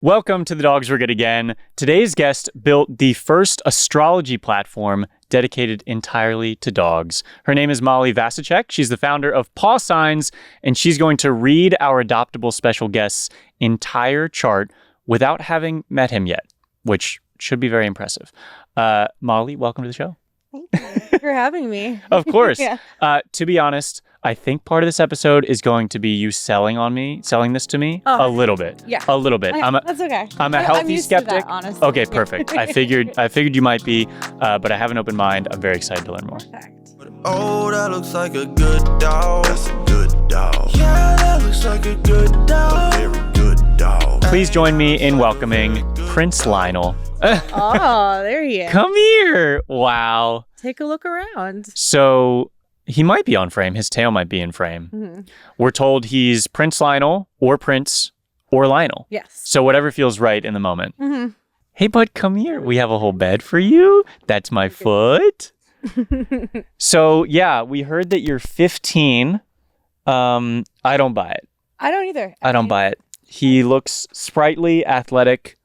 Welcome to The Dogs Were Good Again. Today's guest built the first astrology platform dedicated entirely to dogs. Her name is Vasicek. She's the founder of Pawsigns, and she's going to read our Adoptable special guest's entire chart without having met him yet, which should be very impressive. Molly, welcome to the show. Thank you for having me. Of course. Yeah. To be honest, I think part of this episode is going to be you selling this to me a little bit. Yeah. A little bit. That's okay. I'm a healthy I'm used skeptic. to that, honestly. Okay, perfect. I figured you might be, but I have an open mind. I'm very excited to learn more. Perfect. Oh, that looks like a good dog. That's a good dog. Yeah, that looks like a good dog. A very good dog. Please join me in welcoming Prince Lionel. Oh, there he is. Come here. Wow. Take a look around. So he might be on frame. His tail might be in frame. Mm-hmm. We're told he's Prince Lionel or Prince or Lionel. Yes. So whatever feels right in the moment. Mm-hmm. Hey, bud, come here. We have a whole bed for you. That's my foot. So, yeah, we heard that you're 15. I don't buy it. I don't either. I don't buy it. He looks sprightly, athletic,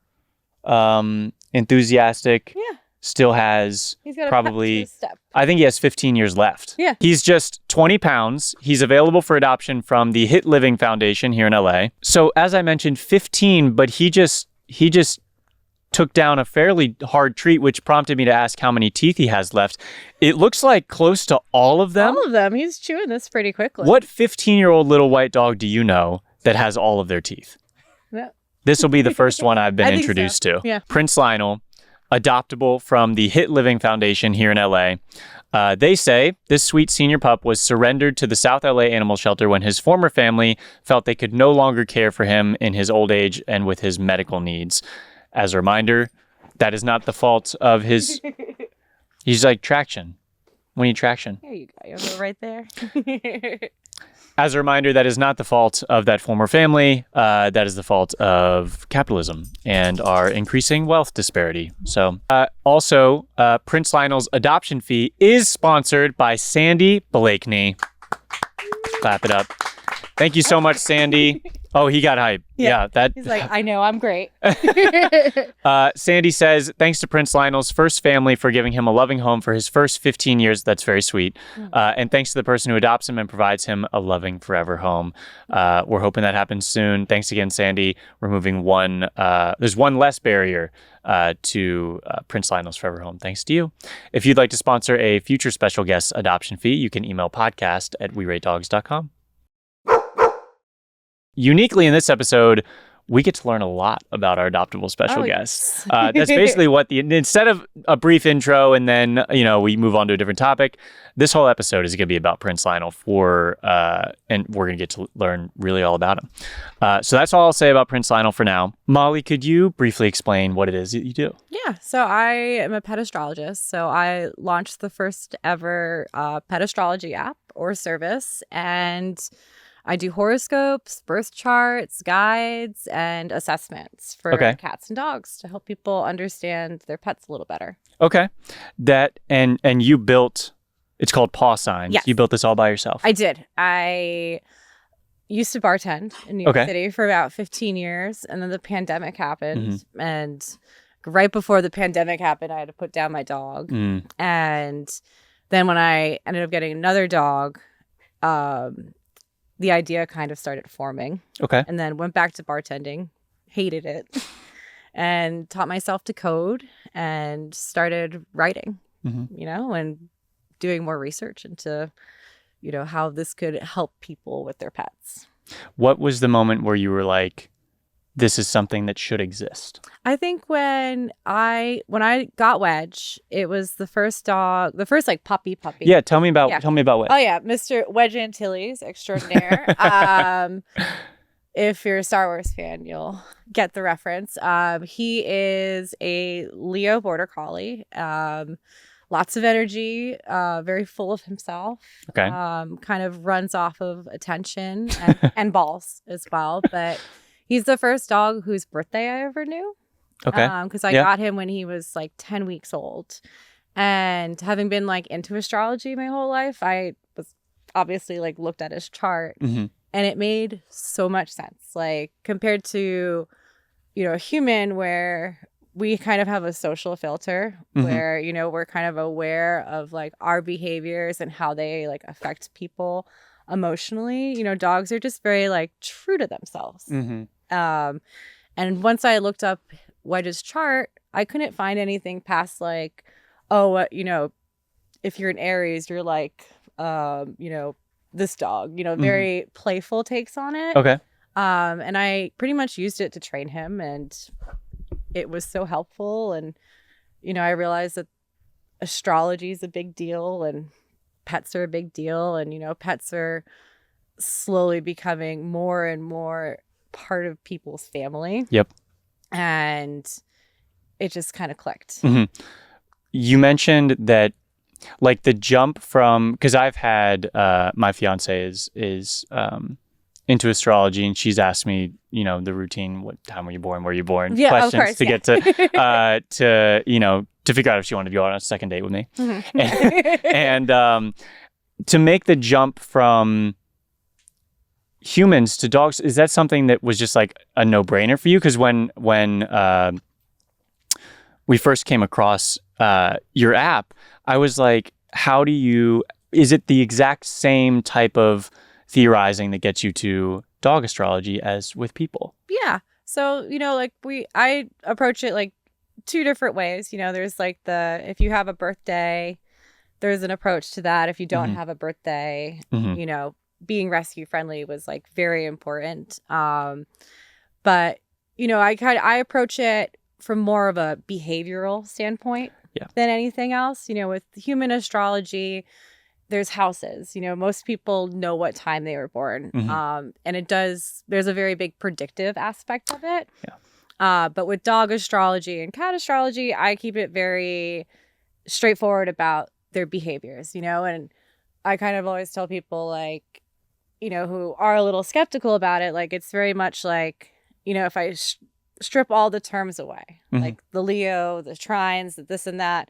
enthusiastic. Yeah. Still has He's got probably, a pep to his step. I think he has 15 years left. Yeah. He's just 20 pounds. He's available for adoption from the Hit Living Foundation here in LA. So as I mentioned, 15, but he just took down a fairly hard treat, which prompted me to ask how many teeth he has left. It looks like close to all of them. All of them. He's chewing this pretty quickly. What 15-year-old little white dog do you know that has all of their teeth? No. This will be the first one I've been I think introduced so. to. Yeah. Prince Lionel, Adoptable from the Hit Living Foundation here in LA. They say this sweet senior pup was surrendered to the South LA Animal Shelter when his former family felt they could no longer care for him in his old age and with his medical needs. As a reminder, that is not the fault of his... He's like traction. We need traction. There you go. You have it right there. As a reminder, that is not the fault of that former family. That is the fault of capitalism and our increasing wealth disparity. So, also, Prince Lionel's adoption fee is sponsored by Sandy Blakeney. Clap it up. Thank you so much, Sandy. Oh, he got hype. Yeah, that. He's like, I know, I'm great. Sandy says, thanks to Prince Lionel's first family for giving him a loving home for his first 15 years. That's very sweet. And thanks to the person who adopts him and provides him a loving forever home. We're hoping that happens soon. Thanks again, Sandy. Removing one, there's one less barrier to Prince Lionel's forever home. Thanks to you. If you'd like to sponsor a future special guest adoption fee, you can email podcast@weratedogs.com. Uniquely in this episode, we get to learn a lot about our adoptable special guest. That's basically what instead of a brief intro and then, we move on to a different topic, this whole episode is going to be about Prince Lionel and we're going to get to learn really all about him. So that's all I'll say about Prince Lionel for now. Molly, could you briefly explain what it is that you do? Yeah, so I am a pet astrologist. So I launched the first ever pet astrology app or service, and I do horoscopes, birth charts, guides, and assessments for cats and dogs to help people understand their pets a little better. Okay. That and you built, it's called Pawsigns. Yes. You built this all by yourself. I did. I used to bartend in New York City for about 15 years, and then the pandemic happened. And right before the pandemic happened, I had to put down my dog. And then when I ended up getting another dog, the idea kind of started forming. And then went back to bartending, hated it, and taught myself to code and started writing, and doing more research into, how this could help people with their pets. What was the moment where you were like, this is something that should exist? I think when I got Wedge, it was the first puppy. Yeah, tell me about Wedge. Oh yeah, Mr. Wedge Antilles extraordinaire. If you're a Star Wars fan, you'll get the reference. He is a Leo border collie. Lots of energy, very full of himself. Kind of runs off of attention and balls as well, but he's the first dog whose birthday I ever knew. Because I got him when he was like 10 weeks old. And having been like into astrology my whole life, I was obviously like looked at his chart and it made so much sense. Like compared to a human where we kind of have a social filter where, we're kind of aware of like our behaviors and how they like affect people emotionally. Dogs are just very like true to themselves. And once I looked up Wedge's chart, I couldn't find anything past like, if you're an Aries, you're like, this dog, very playful takes on it. Okay. And I pretty much used it to train him, and it was so helpful. And, I realized that astrology is a big deal and pets are a big deal. And, pets are slowly becoming more and more part of people's family. Yep. And it just kind of clicked. You mentioned that like the jump from, because I've had my fiance is into astrology, and she's asked me, the routine, what time were you born, where you born, questions of course, to get to to figure out if she wanted to go on a second date with me, and to make the jump from humans to dogs, is that something that was just like a no-brainer for you? Because when we first came across your app, I was like, is it the exact same type of theorizing that gets you to dog astrology as with people? Yeah. So, I approach it like two different ways. There's like if you have a birthday, there's an approach to that. If you don't have a birthday, being rescue friendly was like very important. But, I approach it from more of a behavioral standpoint than anything else. With human astrology, there's houses. Most people know what time they were born. And there's a very big predictive aspect of it. But with dog astrology and cat astrology, I keep it very straightforward about their behaviors, and I kind of always tell people like, who are a little skeptical about it, like it's very much like, if I strip all the terms away, like the Leo, the trines, the this and that,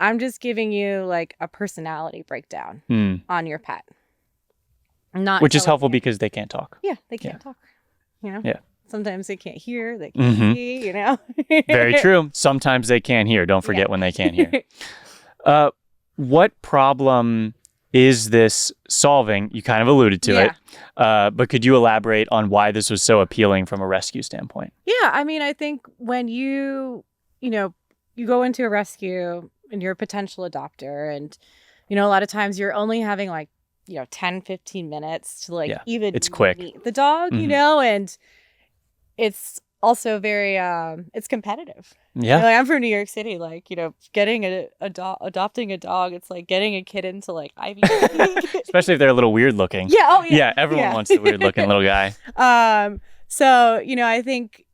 I'm just giving you like a personality breakdown on your pet. Which is helpful because they can't talk. Yeah, they can't talk. Yeah. Sometimes they can't hear, they can't see, Very true. Sometimes they can't hear. Don't forget when they can't hear. What problem is this solving? You kind of alluded to it, but could you elaborate on why this was so appealing from a rescue standpoint? Yeah, I mean, I think when you go into a rescue and you're a potential adopter, and, a lot of times you're only having like, 10, 15 minutes to like even it's quick. meet the dog, and it's also very, it's competitive. Yeah. Like, I'm from New York City. Like, getting adopting a dog, it's like getting a kid into like Ivy League. Especially if they're a little weird looking. Yeah. Oh, yeah. Yeah. Everyone wants the weird looking little guy. So, I think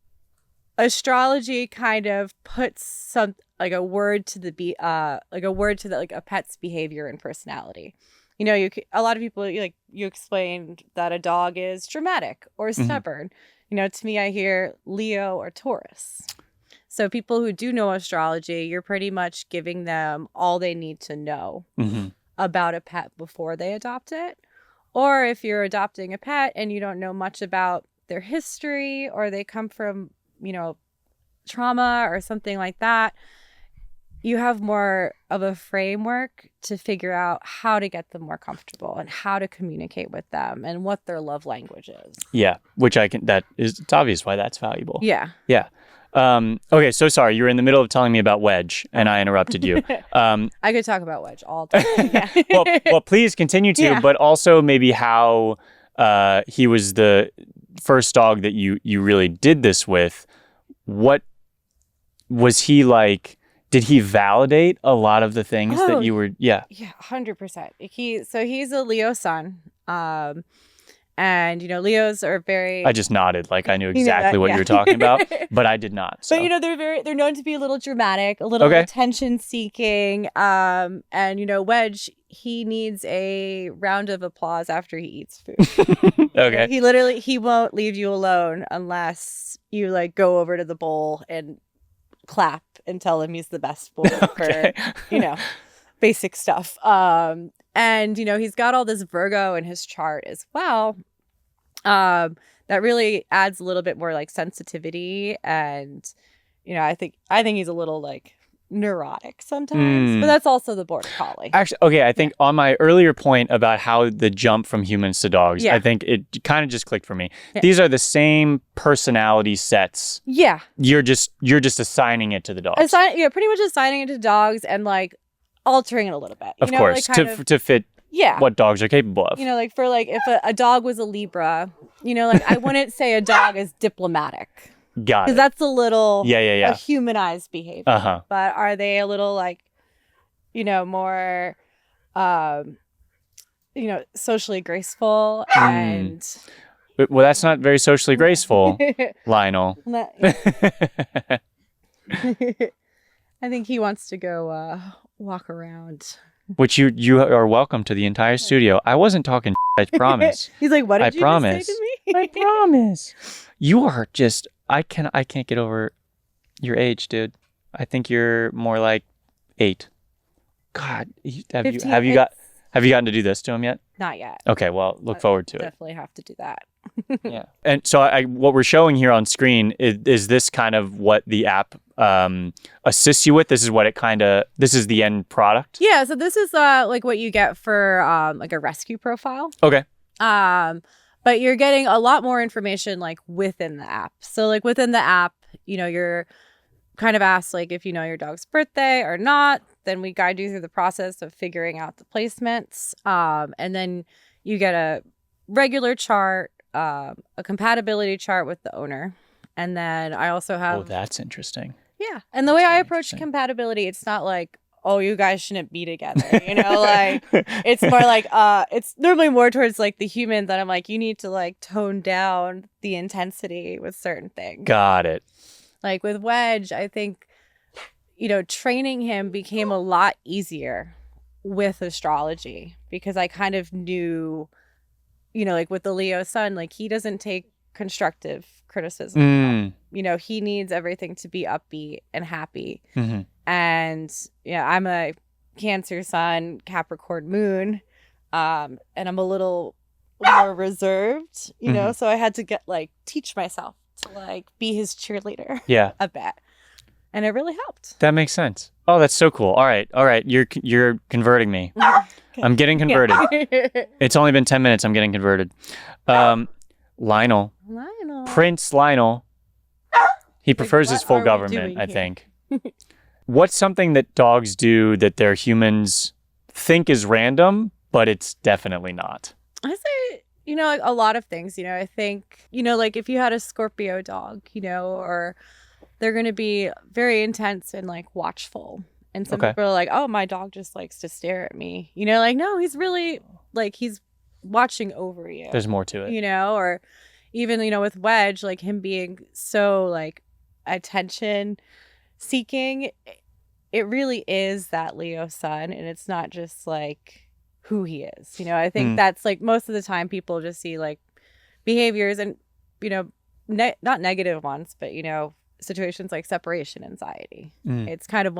astrology kind of puts like a word to a pet's behavior and personality. A lot of people, you explained that a dog is dramatic or stubborn. To me, I hear Leo or Taurus. So people who do know astrology, you're pretty much giving them all they need to know about a pet before they adopt it. Or if you're adopting a pet and you don't know much about their history, or they come from, trauma or something like that, you have more of a framework to figure out how to get them more comfortable and how to communicate with them and what their love language is. Yeah, it's obvious why that's valuable. Yeah. Yeah. Okay, so sorry, you were in the middle of telling me about Wedge and I interrupted you. I could talk about Wedge all the time. Yeah. well, please continue to, but also maybe how he was the first dog that you really did this with. What was he like? Did he validate a lot of the things that you were? Yeah. Yeah, 100%. He's a Leo sun. And, Leos are very... I just nodded like I knew exactly what you were talking about, but I did not. So. But, they're known to be a little dramatic, a little attention seeking. And, Wedge, he needs a round of applause after he eats food. Okay. He won't leave you alone unless you go over to the bowl and clap and tell him he's the best boy for, basic stuff. And, he's got all this Virgo in his chart as well. That really adds a little bit more like sensitivity, and I think he's a little like neurotic sometimes, but that's also the border collie. Actually, okay, I think on my earlier point about how the jump from humans to dogs, I think it kind of just clicked for me. These are the same personality sets. Yeah. You're just assigning it to the dogs. Pretty much assigning it to dogs and like altering it a little bit. Of course, like to fit what dogs are capable of. Like for like if a dog was a Libra, like I wouldn't say a dog is diplomatic. Got it. Because that's a little a humanized behavior. But are they a little like, more, socially graceful and... Well, that's not very socially graceful, Lionel. I think he wants to go walk around. Which you are welcome to the entire studio. I wasn't talking I promise. He's like, what did you just say to me? I promise. You are just... I can't get over your age, dude. I think you're more like 8. God, have you gotten to do this to him yet? Not yet. Okay, well, look forward to it. Definitely have to do that. Yeah. And so what we're showing here on screen is this kind of what the app assists you with? This is the end product? Yeah, so this is like what you get for like a rescue profile. Okay. But you're getting a lot more information like within the app. So like within the app, you're kind of asked like if you know your dog's birthday or not, then we guide you through the process of figuring out the placements. And then you get a regular chart, a compatibility chart with the owner. And then I also have... Oh, that's interesting. Yeah. And the way I approach compatibility, it's not like, oh, you guys shouldn't be together. Like it's more like it's normally more towards like the human that I'm like, you need to like tone down the intensity with certain things. Got it. Like with Wedge, I think, training him became a lot easier with astrology because I kind of knew, like with the Leo sun, like he doesn't take constructive criticism. He needs everything to be upbeat and happy. Mm-hmm. And I'm a Cancer sun, Capricorn moon, and I'm a little more reserved, so I had to teach myself to like be his cheerleader a bit. And it really helped. That makes sense. Oh, that's so cool. All right. You're converting me. I'm getting converted. It's only been 10 minutes. I'm getting converted. Lionel. Prince Lionel. He prefers his full government, I think. What's something that dogs do that their humans think is random, but it's definitely not? I say, like a lot of things. I think, like if you had a Scorpio dog, or they're going to be very intense and like watchful. And some people are like, oh, my dog just likes to stare at me. Like, no, he's really like, he's watching over you. There's more to it. Or even, with Wedge, like him being so like attention seeking, it really is that Leo sun, and it's not just like who he is. I think that's like most of the time people just see like behaviors and not negative ones, but situations like separation anxiety. It's kind of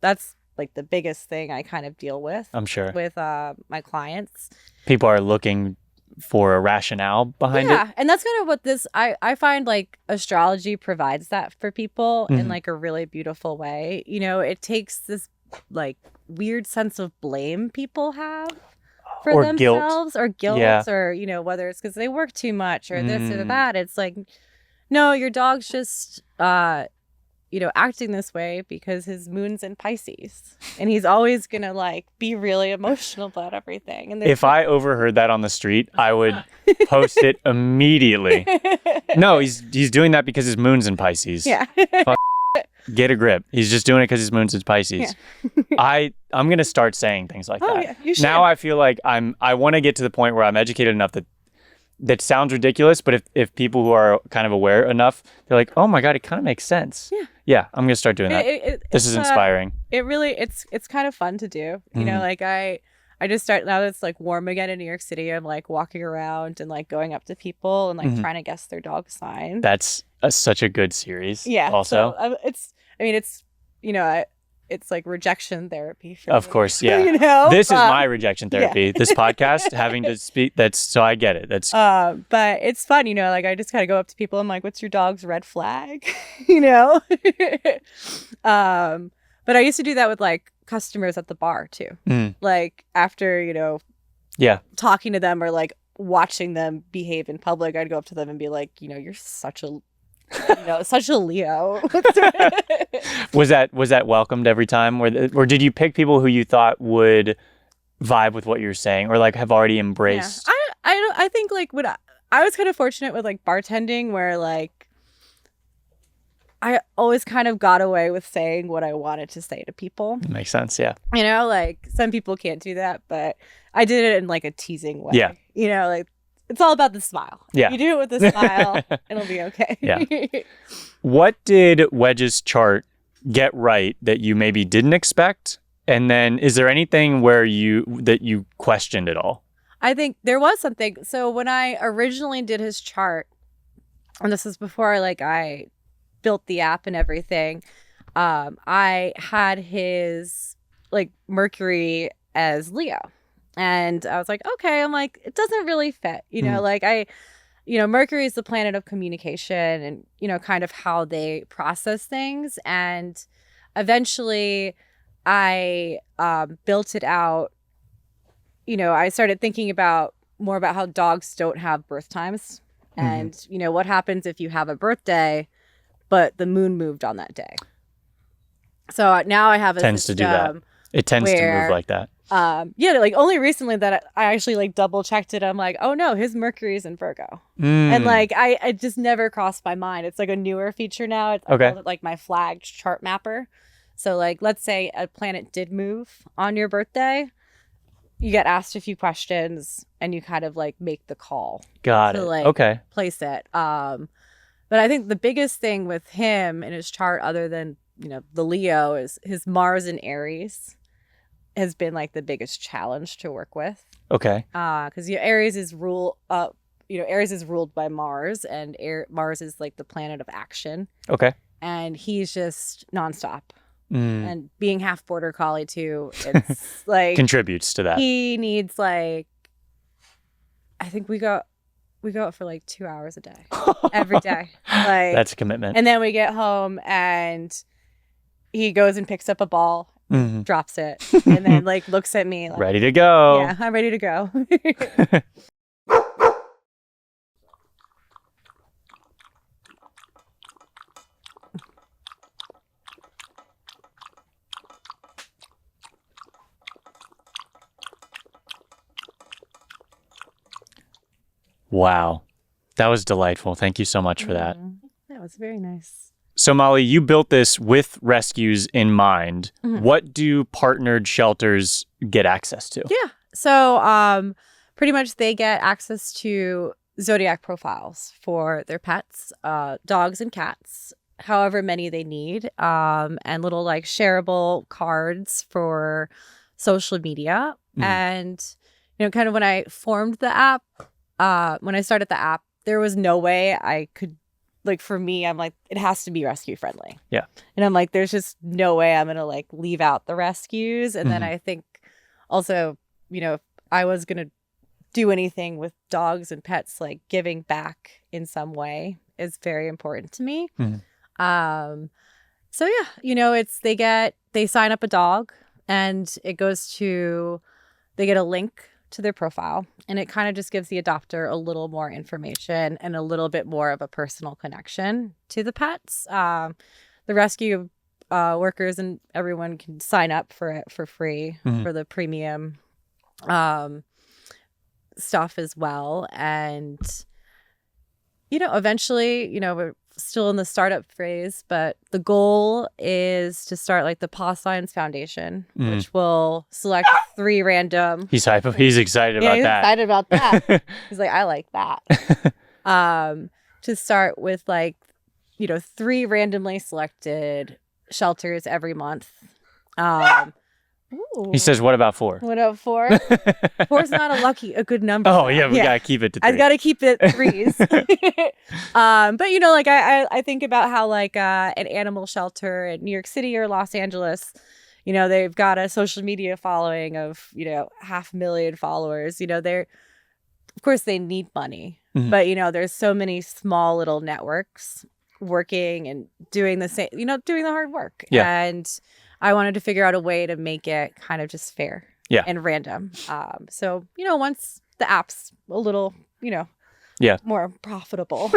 that's like the biggest thing I kind of deal with. I'm sure with my clients. People are looking for a rationale behind it. Yeah, and that's kind of what I find like astrology provides that for people in like a really beautiful way. It takes this like weird sense of blame people have for or themselves guilt. Or whether it's because they work too much or this or that. It's like, no, your dog's just acting this way because his moon's in Pisces, and he's always gonna like be really emotional about everything. And if I overheard that on the street, I would post it immediately. No, he's doing that because his moon's in Pisces. Yeah. Get a grip. He's just doing it because his moon's in Pisces. Yeah. I'm gonna start saying things like that. Yeah, you should. Now I feel like I want to get to the point where I'm educated enough that sounds ridiculous, but if people who are kind of aware enough, they're like, oh my God, it kind of makes sense. Yeah, I'm gonna start doing that. This is inspiring. It really, it's kind of fun to do. Like I just start, now that it's like warm again in New York City, I'm like walking around and like going up to people and like trying to guess their dog sign. That's such a good series. Yeah. Also, so, it's it's like rejection therapy for Of me. course, yeah. You know? This is my rejection therapy. Yeah. This podcast, having to speak, so I get it. That's but it's fun, you know, like I just kind of go up to people. I'm like, what's your dog's red flag? You know? But I used to do that with like customers at the bar too. Like after, you know, talking to them or like watching them behave in public, I'd go up to them and be like, you know, you're such a Leo. Was that welcomed every time, or did you pick people who you thought would vibe with what you're saying, or like have already embraced? Yeah. I think like I was kind of fortunate with like bartending, where like I always kind of got away with saying what I wanted to say to people. Makes sense, yeah. You know, like some people can't do that, but I did it in like a teasing way. Yeah. You know, like it's all about the smile. Yeah. You do it with a smile, it'll be okay. Yeah. What did Wedge's chart get right that you maybe didn't expect? And then is there anything where that you questioned at all? I think there was something. So when I originally did his chart, and this is before like I built the app and everything, I had his like Mercury as Leo. And I was like, okay, I'm like, it doesn't really fit, you know, like Mercury is the planet of communication and, you know, kind of how they process things. And eventually I built it out. You know, I started thinking more about how dogs don't have birth times and, you know, what happens if you have a birthday, but the moon moved on that day. So now I have a tends system to do that. It tends to move like that. Like only recently that I actually like double checked it. I'm like, oh no, his Mercury is in Virgo. And like, I just never crossed my mind. It's like a newer feature now. It's called it, like my flagged chart mapper. So like, let's say a planet did move on your birthday, you get asked a few questions and you kind of like make the call. Got it. Okay. Place it. But I think the biggest thing with him in his chart, other than, you know, the Leo, is his Mars in Aries has been like the biggest challenge to work with. Okay. Because Aries is ruled by Mars, and Mars is like the planet of action. Okay. And he's just nonstop. And being half border collie too, it's like contributes to that. He needs like, I think we go out for like 2 hours a day, every day. Like that's a commitment. And then we get home and he goes and picks up a ball. Drops it and then like looks at me like, ready to go. Yeah, I'm ready to go. Wow, that was delightful. Thank you so much for that. That was very nice. So Molly, you built this with rescues in mind. What do partnered shelters get access to? Yeah. So pretty much they get access to zodiac profiles for their pets, dogs and cats, however many they need, and little like shareable cards for social media. And, you know, kind of when I formed the app, when I started the app, there was no way I could, like for me, I'm like, it has to be rescue friendly. Yeah. And I'm like, there's just no way I'm going to like leave out the rescues. And then I think also, you know, if I was going to do anything with dogs and pets, like giving back in some way is very important to me. So yeah, you know, they sign up a dog and they get a link to their profile, and it kind of just gives the adopter a little more information and a little bit more of a personal connection to the pets. The rescue workers and everyone can sign up for it for free for the premium stuff as well. And, you know, eventually, you know, we're still in the startup phase, but the goal is to start like the Pawsigns Foundation, which will select 3 random. He's hype. He's excited about he's that. Excited about that. He's like, I like that. To start with like, you know, 3 randomly selected shelters every month. Ooh. He says, what about 4? What about 4? 4's not a good number. Oh, yeah, we got to keep it to 3. I got to keep it 3s. But, you know, like I think about how like an animal shelter in New York City or Los Angeles, you know, they've got a social media following of, you know, 500,000 followers. You know, of course, they need money. But, you know, there's so many small little networks working and doing the same, you know, doing the hard work. Yeah. And I wanted to figure out a way to make it kind of just fair and random. So, you know, once the app's a little, you know, more profitable,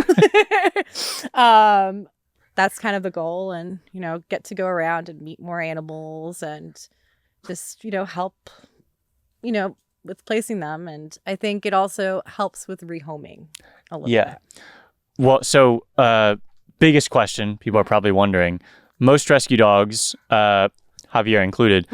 that's kind of the goal. And, you know, get to go around and meet more animals and just, you know, help, you know, with placing them. And I think it also helps with rehoming a little bit. Well, so biggest question people are probably wondering, most rescue dogs, Javier included,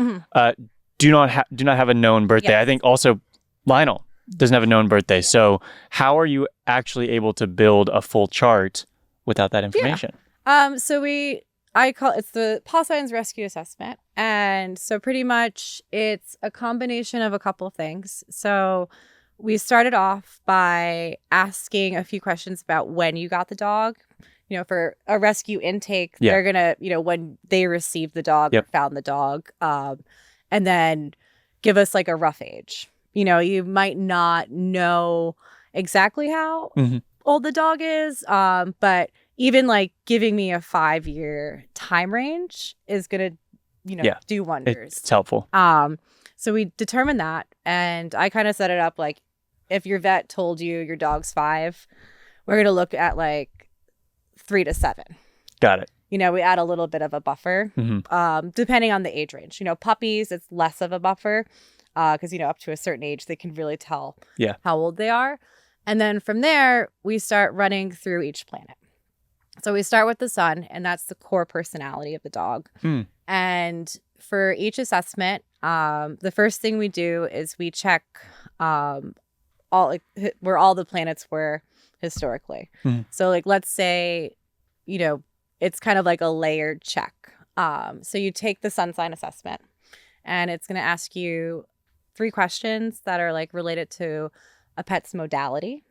do not have a known birthday. Yes. I think also Lionel doesn't have a known birthday. So how are you actually able to build a full chart without that information? So it's the Pawsigns Rescue Assessment. And so pretty much it's a combination of a couple of things. So we started off by asking a few questions about when you got the dog. You know, for a rescue intake, they're going to, you know, when they received the dog or found the dog, and then give us like a rough age. You know, you might not know exactly how old the dog is, but even like giving me a 5-year time range is going to, you know, do wonders. It's helpful. So we determined that, and I kind of set it up like, if your vet told you your dog's 5, we're going to look at like 3 to 7. Got it. You know, we add a little bit of a buffer, depending on the age range. You know, puppies, it's less of a buffer because, you know, up to a certain age, they can really tell how old they are. And then from there, we start running through each planet. So we start with the sun, and that's the core personality of the dog. And for each assessment, the first thing we do is we check where all the planets were historically. So like, let's say, you know, it's kind of like a layered check. So you take the sun sign assessment, and it's going to ask you 3 questions that are like related to a pet's modality.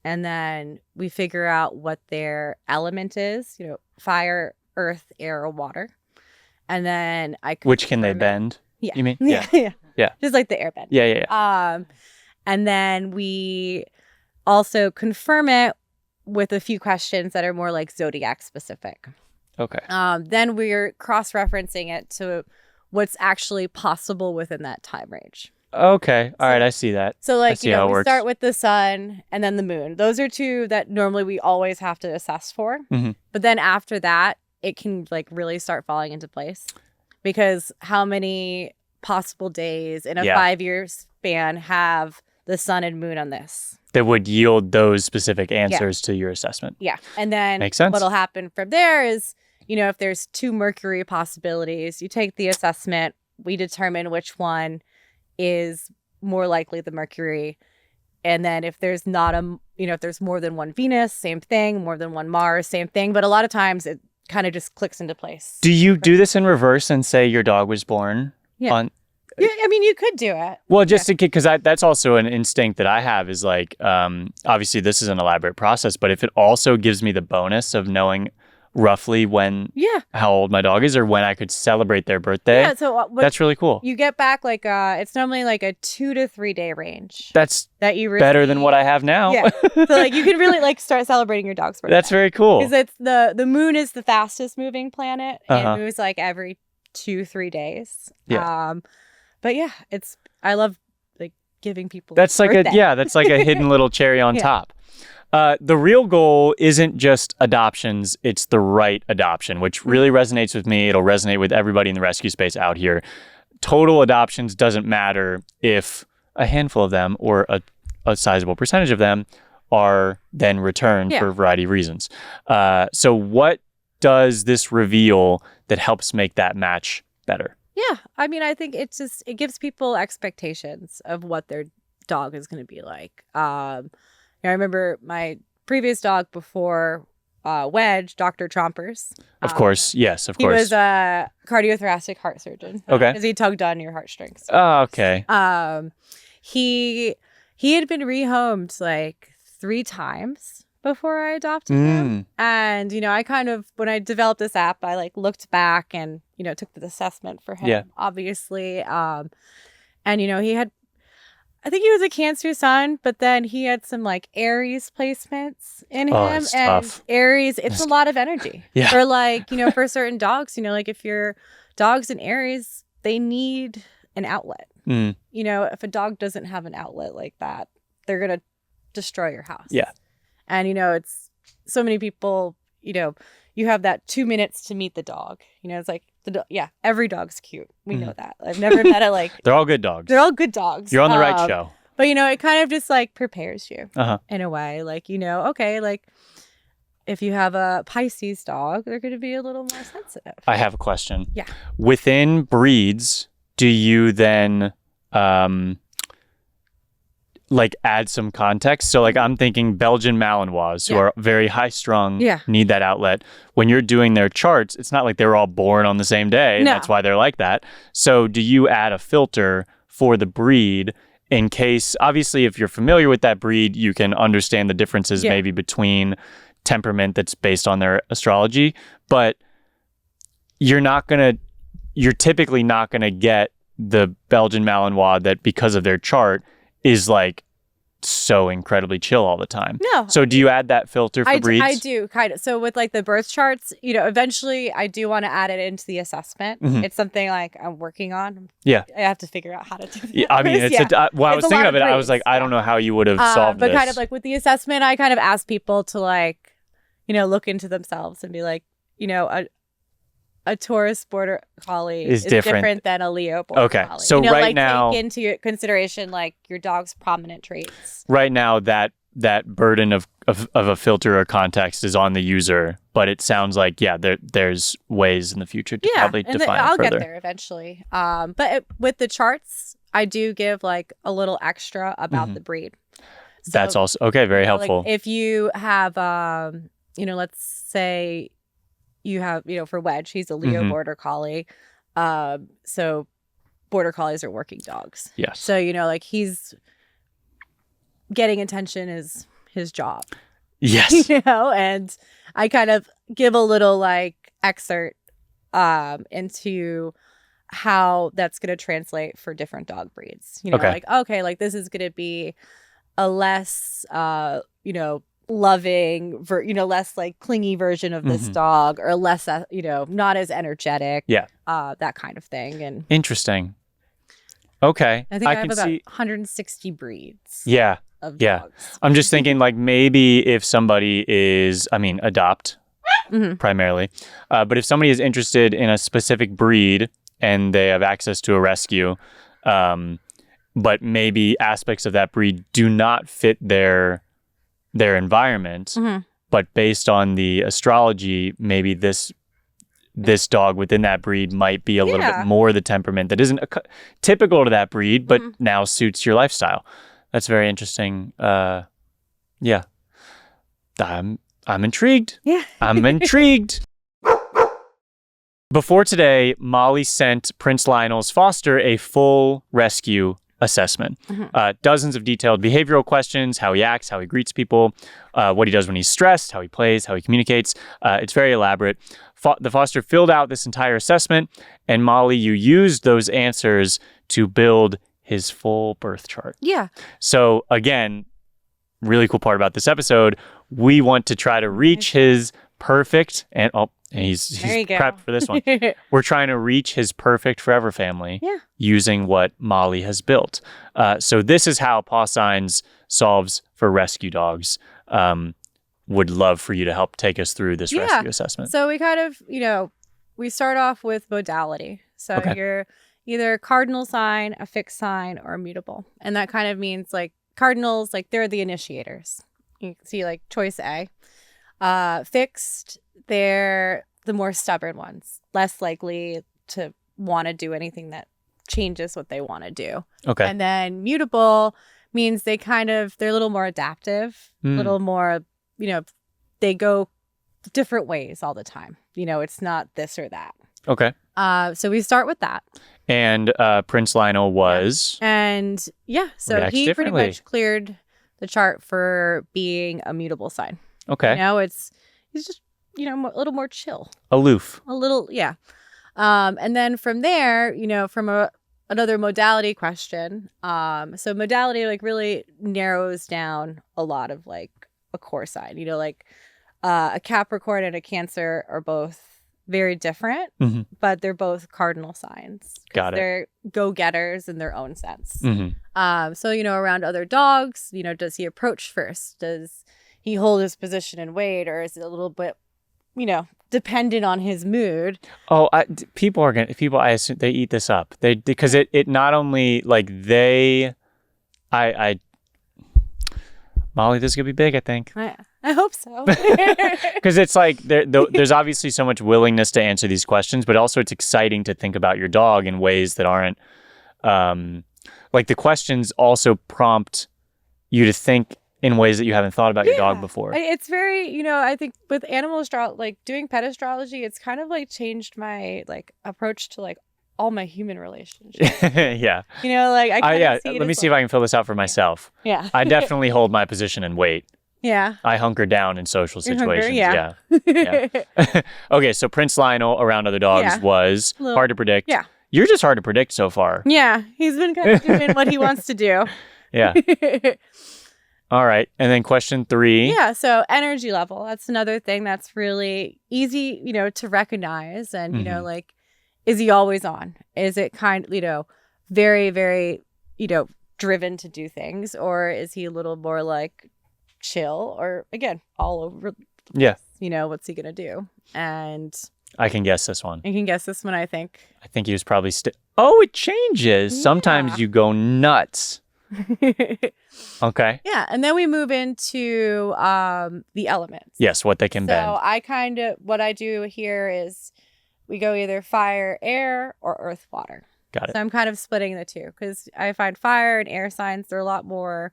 And then we figure out what their element is, you know, fire, earth, air, or water. And then which can they bend? Yeah. You mean? Yeah. Just like the air bend. Yeah. And then we also confirm it with a few questions that are more like zodiac specific. Okay. Then we're cross-referencing it to what's actually possible within that time range. Okay. All right. I see that. So like, you know, we start with the sun and then the moon. Those are 2 that normally we always have to assess for. But then after that, it can like really start falling into place, because how many possible days in a 5-year span have the sun and moon on this? That would yield those specific answers to your assessment. Yeah. And then makes sense. What'll happen from there is, you know, if there's 2 Mercury possibilities, you take the assessment, we determine which one is more likely the Mercury. And then if there's not if there's more than one Venus, same thing, more than one Mars, same thing. But a lot of times it kind of just clicks into place. Do you do this in reverse and say your dog was born on? Yeah, I mean, you could do it. Well, just because that's also an instinct that I have is like, obviously this is an elaborate process, but if it also gives me the bonus of knowing roughly how old my dog is or when I could celebrate their birthday, so that's really cool. You get back like it's normally like a 2 to 3 day range. That's that you better than what I have now. Yeah, so like you can really like start celebrating your dog's birthday. That's very cool. Because it's the moon is the fastest moving planet, and it moves like every 2-3 days. Yeah. But yeah, I love like giving people. That's like that's like a hidden little cherry on top. The real goal isn't just adoptions, it's the right adoption, which really resonates with me. It'll resonate with everybody in the rescue space out here. Total adoptions doesn't matter if a handful of them or a sizable percentage of them are then returned for a variety of reasons. So what does this reveal that helps make that match better? Yeah, I mean, I think it gives people expectations of what their dog is going to be like. I remember my previous dog before Wedge, Dr. Chompers. Of course. Yes, of He course. was a cardiothoracic heart surgeon. Okay. Because he tugged on your heartstrings. Oh, okay. He had been rehomed like 3 times before I adopted him. And, I kind of, when I developed this app, I like looked back and, took the assessment for him, obviously. And, he had, I think he was a Cancer sun, but then he had some like Aries placements in him. That's and tough. Aries, it's a lot of energy. Yeah. For like, for certain dogs, like if your dog's in Aries, they need an outlet. If a dog doesn't have an outlet like that, they're going to destroy your house. Yeah. And, it's so many people, you have that 2 minutes to meet the dog. It's like, every dog's cute. We know that. I've never met a like. They're all good dogs. They're all good dogs. You're on the right show. But, it kind of just like prepares you in a way. Like, okay, like if you have a Pisces dog, they're going to be a little more sensitive. I have a question. Yeah. Within breeds, do you then like add some context? So like I'm thinking Belgian Malinois who are very high strung, need that outlet. When you're doing their charts, it's not like they're all born on the same day. No. That's why they're like that. So do you add a filter for the breed in case, obviously if you're familiar with that breed, you can understand the differences maybe between temperament that's based on their astrology, but you're typically not going to get the Belgian Malinois that because of their chart is like so incredibly chill all the time. No. So do you add that filter for breeds? I do kind of. So with like the birth charts, eventually I do want to add it into the assessment. It's something like I'm working on. Yeah. I have to figure out how to do that. Yeah, I mean, I was thinking of it. I was like, I don't know how you would have solved but this. Kind of like with the assessment, I kind of ask people to like, look into themselves and be like, a Taurus border collie is different than a Leo border collie. So right now, take into consideration like your dog's prominent traits. Right now, that burden of a filter or context is on the user, but it sounds like there's ways in the future to probably define I'll further. get there eventually. But with the charts, I do give like a little extra about the breed. So, that's also very helpful. Like if you have, let's say. You have, for Wedge, he's a Leo border collie. So border collies are working dogs. Yes. So, like he's getting attention is his job. Yes. And I kind of give a little like excerpt into how that's going to translate for different dog breeds. Like this is going to be a less, loving, less like clingy version of this dog, or less, not as energetic. Yeah. That kind of thing. And interesting. Okay. I think I have about 160 breeds. Yeah. Of dogs. I'm just thinking like maybe if somebody is, adopt primarily, but if somebody is interested in a specific breed and they have access to a rescue, but maybe aspects of that breed do not fit their environment, but based on the astrology, maybe this dog within that breed might be a little bit more the temperament that isn't typical to that breed, but now suits your lifestyle. That's very interesting. Yeah. I'm intrigued. Yeah. I'm intrigued. Before today, Molly sent Prince Lionel's foster a full rescue assessment. Dozens of detailed behavioral questions, how he acts, how he greets people, what he does when he's stressed, how he plays, how he communicates. It's very elaborate. The foster filled out this entire assessment, and Molly, you used those answers to build his full birth chart. Yeah. So again, really cool part about this episode, we want to try to reach his perfect, and he's prepped for this one. We're trying to reach his perfect forever family using what Molly has built. So this is how Pawsigns solves for rescue dogs. Would love for you to help take us through this rescue assessment. So we kind of, we start off with modality. So you're either a cardinal sign, a fixed sign, or a mutable. And that kind of means like cardinals, like they're the initiators. You can see like choice A. Fixed, they're the more stubborn ones, less likely to want to do anything that changes what they want to do. Okay. And then mutable means they're a little more adaptive, a little more, they go different ways all the time. It's not this or that. Okay. So we start with that. And Prince Lionel was... And so he pretty much cleared the chart for being a mutable sign. Okay. He's just, a little more chill. Aloof. A little, yeah. And then from there, from another modality question. So modality really narrows down a lot of a core sign. A Capricorn and a Cancer are both very different, but they're both cardinal signs. Got it. They're go-getters in their own sense. Mm-hmm. So, around other dogs, does he approach first? Does he hold his position and wait? Or is it a little bit, dependent on his mood? Oh, people, I assume they eat this up. Because it not only Molly, this is going to be big, I think. I hope so. Because it's there's obviously so much willingness to answer these questions, but also it's exciting to think about your dog in ways that aren't, the questions also prompt you to think in ways that you haven't thought about your dog before. It's very, I think with animal astrology, doing pet astrology, it's kind of changed my approach to all my human relationships. Yeah. I kind of see it let me see if I can fill this out for myself. Yeah. I definitely hold my position and wait. Yeah. I hunker down in social situations. Yeah. Okay, so Prince Lionel around other dogs was hard to predict. Yeah. You're just hard to predict so far. Yeah. He's been kind of doing what he wants to do. Yeah. All right. And then question 3. Yeah. So energy level. That's another thing that's really easy, to recognize. And, is he always on? Is it very, very, driven to do things? Or is he a little more chill? Or again, all over the place? Yeah. What's he going to do? And I can guess this one. You can guess this one, I think. I think he was probably Oh, it changes. Yeah. Sometimes you go nuts. Okay. Yeah. And then we move into the elements. Yes, what they can bend. So what I do here is we go either fire, air, or earth, water. Got it. So I'm kind of splitting the two because I find fire and air signs, they're a lot more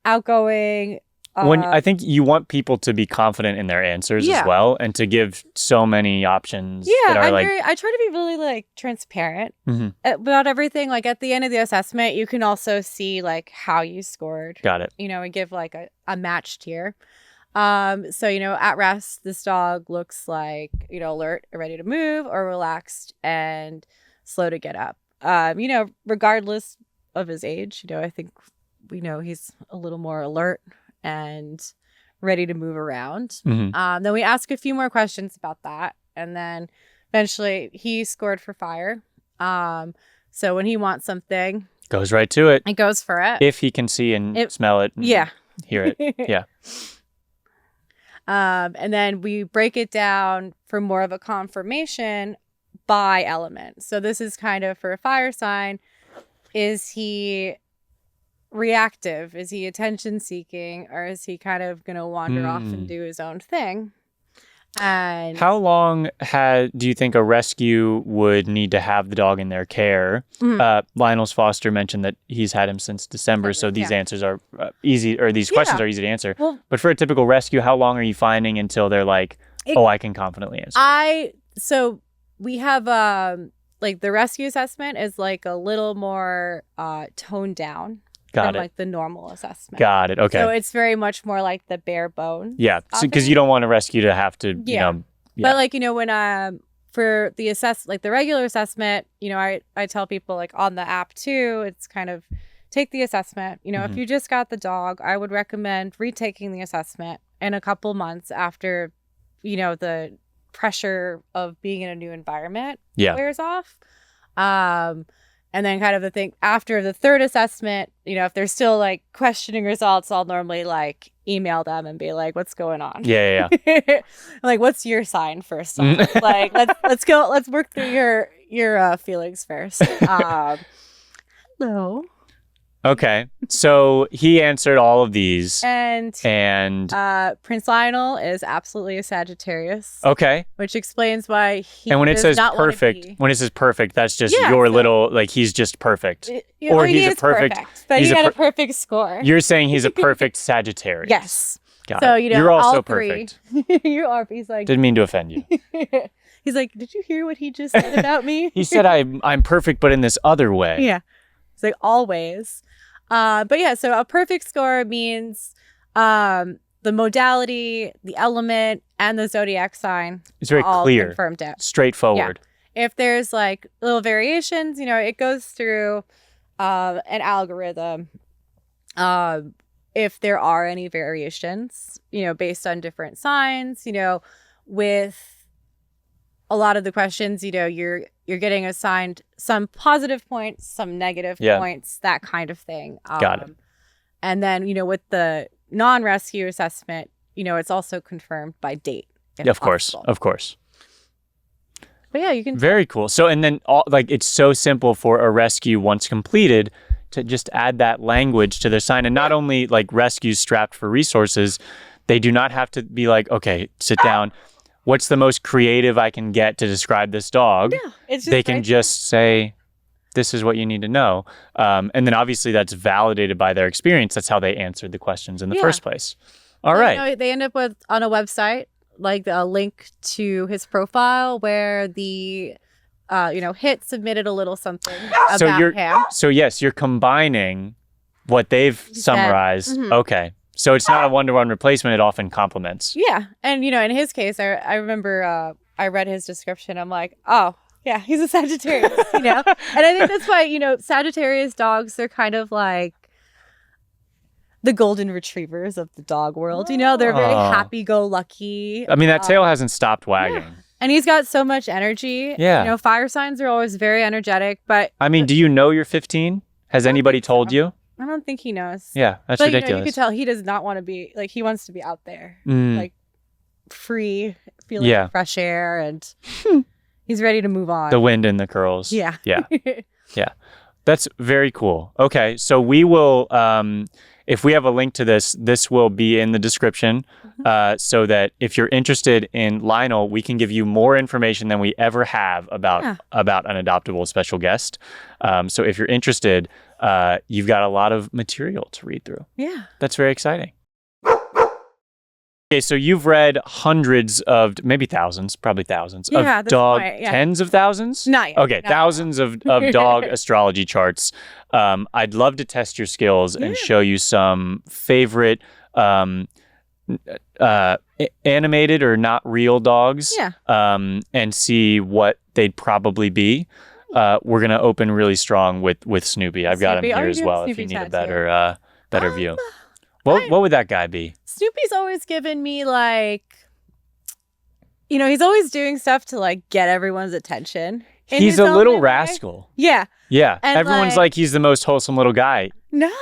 outgoing. I think you want people to be confident in their answers as well, and to give so many options. Yeah, I try to be really transparent about everything. At the end of the assessment, you can also see how you scored. Got it. And give a match tier. So at rest, this dog looks alert, ready to move, or relaxed and slow to get up. Regardless of his age, I think he's a little more alert and ready to move around. Then we ask a few more questions about that. And then eventually he scored for fire. So when he wants something, goes right to it. It goes for it. If he can see and smell it. And hear it. Yeah. And then we break it down for more of a confirmation by element. So this is kind of for a fire sign. Is he reactive? Is he attention seeking? Or is he kind of going to wander off and do his own thing? And how long do you think a rescue would need to have the dog in their care? Lionel's foster mentioned that he's had him since December, so these answers are easy, or these questions are easy to answer. Well, but for a typical rescue, how long are you finding until they're I can confidently answer? So we have the rescue assessment is a little more toned down. Got from it. The normal assessment. Got it. Okay. So it's very much more the bare bones. Yeah. Because you don't want a rescue to have to, But when for the the regular assessment, I tell people on the app too, it's kind of take the assessment. If you just got the dog, I would recommend retaking the assessment in a couple months after, the pressure of being in a new environment wears off. And then kind of the thing after the third assessment, if they're still questioning results, I'll normally email them and be what's going on? Yeah. What's your sign first off? let's work through your feelings first. Hello. Okay. So he answered all of these. And Prince Lionel is absolutely a Sagittarius. Okay. Which explains why he And when it does says not perfect, that's just he's just perfect. Or he's a perfect. But he had a perfect score. You're saying he's a perfect Sagittarius. Yes. Got So, it. you know, You're all also three. perfect. You are. He's like, Didn't mean to offend you. he's like, did you hear what he just said about me? He said I'm perfect, but in this other way. Yeah. It's like always. But yeah, so a perfect score means the modality, the element, and the zodiac sign. It's very all clear, confirmed it. straightforward. Yeah. If there's like little variations, you know, it goes through an algorithm. If there are any variations, you know, based on different signs, you know, with a lot of the questions, you know, you're getting assigned some positive points, some negative points, that kind of thing. Got it. And then, you know, with the non-rescue assessment, you know, it's also confirmed by date. Of course. But yeah, you can. Very cool. So, and then it's so simple for a rescue once completed to just add that language to their sign. And not only like rescues strapped for resources, they do not have to be like, okay, sit down. What's the most creative I can get to describe this dog? Yeah, it's just they can just say, this is what you need to know. And then obviously that's validated by their experience. That's how they answered the questions in the first place. All right. You know, they end up with on a website, like a link to his profile where the, hit submitted a little something about him. So yes, you're combining what they've summarized. Mm-hmm. Okay. So it's not a one-to-one replacement. It often complements. Yeah. And, you know, in his case, I remember I read his description. I'm like, oh, yeah, he's a Sagittarius, you know? And I think that's why, you know, Sagittarius dogs, they're kind of like the golden retrievers of the dog world. You know, they're very happy-go-lucky. I mean, that tail hasn't stopped wagging. Yeah. And he's got so much energy. Yeah. You know, fire signs are always very energetic, but... I mean, do you know you're 15? Has anybody told you? I don't think he knows. Yeah, that's but, ridiculous. You know, you could tell he does not want to be, like, he wants to be out there. Mm. Like, free, feeling fresh air, and he's ready to move on. The wind in the curls. Yeah. Yeah. Yeah. That's very cool. Okay, so we will... if we have a link to this will be in the description so that if you're interested in Lionel, we can give you more information than we ever have about an adoptable special guest. So if you're interested, you've got a lot of material to read through. Yeah. That's very exciting. Okay, so you've read hundreds of, maybe thousands, probably thousands of dog, tens of thousands? Not yet. Okay, thousands of dog astrology charts. I'd love to test your skills and show you some favorite animated or not real dogs and see what they'd probably be. We're going to open really strong with Snoopy. I've got him here as well if you need a better view. What would that guy be? Snoopy's always given me like, you know, he's always doing stuff to like get everyone's attention. He's a little rascal. Yeah. Yeah. And everyone's like he's the most wholesome little guy. No.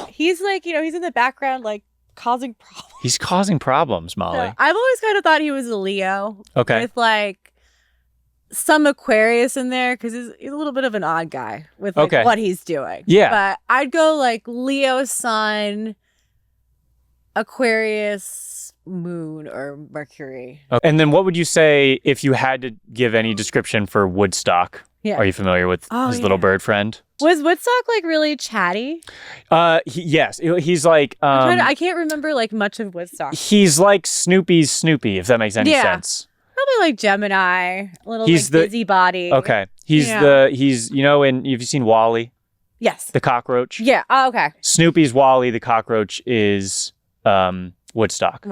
He's like, you know, he's in the background like causing problems. He's causing problems, Molly. So I've always kind of thought he was a Leo. Okay. With like some Aquarius in there because he's a little bit of an odd guy with like what he's doing. Yeah. But I'd go like Leo sun, Aquarius moon, or Mercury. Okay. And then what would you say if you had to give any description for Woodstock? Yeah. Are you familiar with his little bird friend? Was Woodstock like really chatty? Yes. He's like... I can't remember like much of Woodstock. He's like Snoopy's Snoopy, if that makes any sense. Probably like Gemini, a little busybody. Okay. He's you know, you've seen WALL-E? Yes. The cockroach? Yeah. Oh, okay. Snoopy's WALL-E, the cockroach is Woodstock.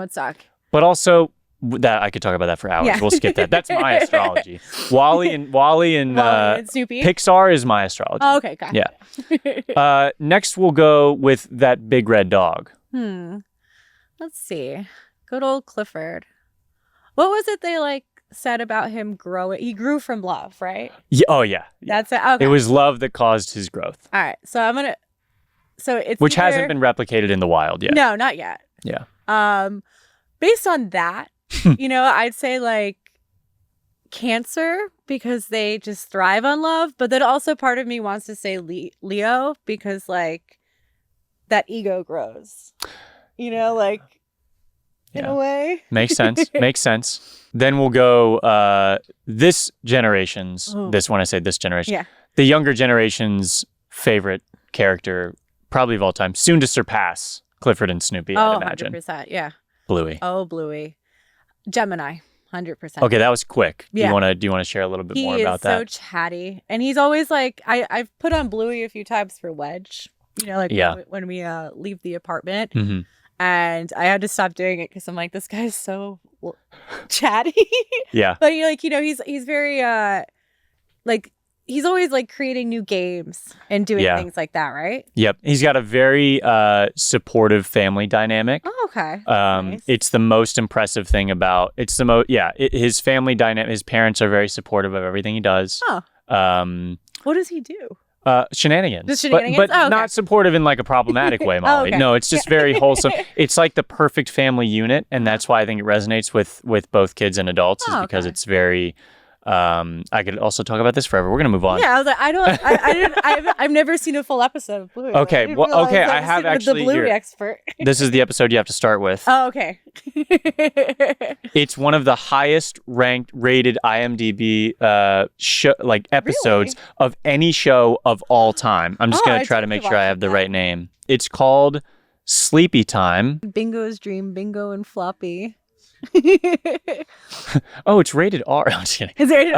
But also that I could talk about that for hours. We'll skip that. That's my astrology. WALL-E and Snoopy. Pixar is my astrology. Oh, okay, gotcha. Yeah. Next we'll go with that big red dog. Let's see. Good old Clifford. What was it they like said about him growing? He grew from love, right? Yeah. Oh yeah. That's it. Okay. It was love that caused his growth. All right. So I'm gonna. So it's which hasn't been replicated in the wild yet. No, not yet. Yeah. Based on that, you know, I'd say like Cancer because they just thrive on love, but then also part of me wants to say Leo because like that ego grows. You know, like in a way. Makes sense. Makes sense. Then we'll go this generation's when I say this generation, the younger generation's favorite character probably of all time, soon to surpass Clifford and Snoopy, I'd imagine. 100%. Yeah. Bluey. Oh, Bluey. Gemini. 100%. Okay, that was quick. Yeah. Do you want to share a little bit more about He is so chatty, and he's always like, I've put on Bluey a few times for Wedge. You know, like when we leave the apartment, and I had to stop doing it because I'm like, this guy's so chatty. Yeah, but he's very like. He's always like creating new games and doing things like that, right? Yep. He's got a very supportive family dynamic. Oh, okay. Nice. It's the most impressive thing about his family dynamic. His parents are very supportive of everything he does. Oh. What does he do? Shenanigans. Just shenanigans? But not supportive in like a problematic way, Molly. Okay. No, it's just very wholesome. It's like the perfect family unit, and that's why I think it resonates with both kids and adults, is because it's very... I could also talk about this forever. We're gonna move on. Yeah, I was like, I've never seen a full episode of Bluey. Okay, I have actually. The Bluey expert. This is the episode you have to start with. Oh, okay. It's one of the highest rated IMDb episodes of any show of all time. I'm just gonna try to make sure I have the right name. It's called Sleepy Time. Bingo's Dream, Bingo and Floppy. Oh, it's rated R. I'm just kidding. It's rated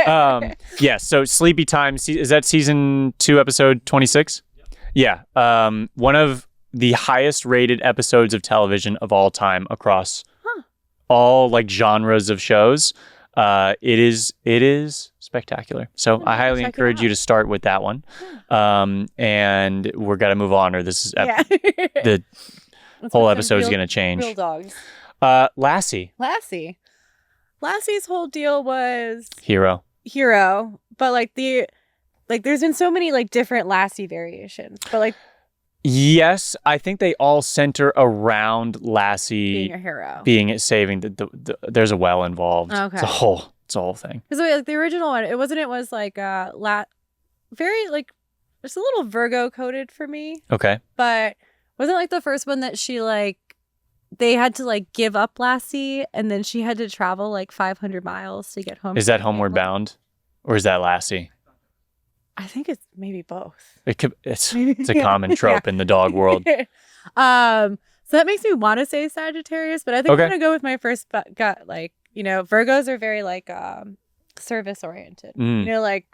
R. Yeah, so Sleepy Time, is that season 2, episode 26? Yeah. One of the highest rated episodes of television of all time across all like genres of shows. It is spectacular. So I highly encourage you to start with that one. And we're going to move on, or this is the whole episode is going to change. Real dogs. Lassie. Lassie's whole deal was Hero, but there's been so many like different Lassie variations, but like yes, I think they all center around Lassie being a hero, saving there's a well involved. Okay, it's a whole thing. Because like the original one, it was like very like just a little Virgo coded for me. Okay, but wasn't like the first one that she like. They had to like give up Lassie, and then she had to travel like 500 miles to get home. Is that Homeward Bound, or is that Lassie? I think it's maybe both. It's a common trope in the dog world. So that makes me want to say Sagittarius, but I think I'm gonna go with my first gut. Like, Virgos are very like service oriented. Like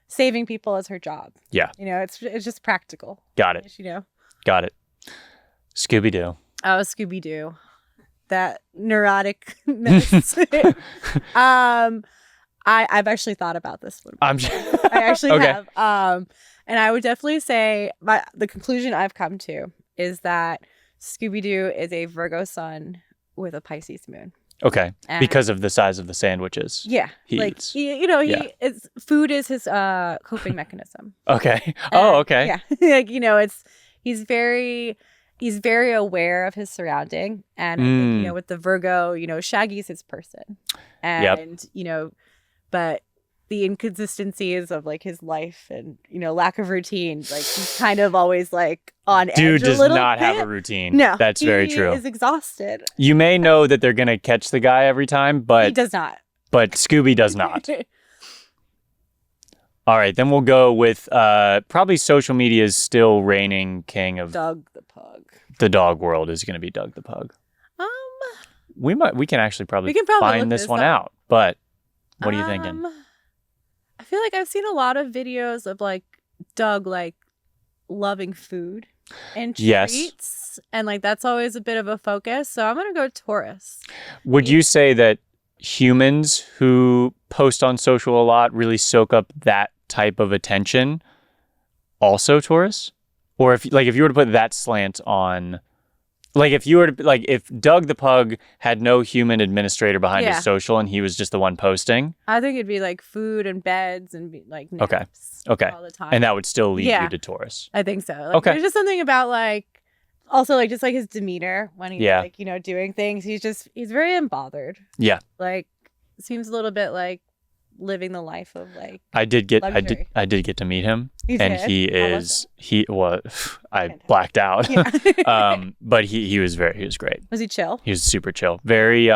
saving people is her job. Yeah. It's just practical. Got it. Got it. Scooby-Doo. Oh, Scooby-Doo. That neurotic mess. I've actually thought about this one. I actually have. And I would definitely say the conclusion I've come to is that Scooby-Doo is a Virgo sun with a Pisces moon. Okay. And because of the size of the sandwiches. Yeah. He eats. Food is his coping mechanism. Okay. Oh, okay. Yeah. He's very aware of his surrounding, and I think, with the Virgo, Shaggy's his person, and but the inconsistencies of like his life and lack of routine, like he's kind of always like on edge. Dude does not have a routine. No, that's very true. He is exhausted. You may know that they're gonna catch the guy every time, but he does not. But Scooby does not. All right, then we'll go with probably social media's still reigning king of Doug the Pug. The dog world is going to be Doug the Pug. We can actually probably find this one out. But what are you thinking? I feel like I've seen a lot of videos of like Doug like loving food and treats, and like that's always a bit of a focus. So I'm gonna go Taurus. Would you say that humans who post on social a lot really soak up that type of attention? Also Taurus? Or if you were to put that slant on, like if Doug the Pug had no human administrator behind his social and he was just the one posting, I think it'd be like food and beds and like naps all the time, and that would still lead you to Taurus. I think so. Like, there's just something about like also like just like his demeanor when he's like doing things. He's very unbothered. Yeah, like seems a little bit like living the life of like I did get to meet him. You and did? I blacked out. But he was great. Was he chill? He was super chill. Very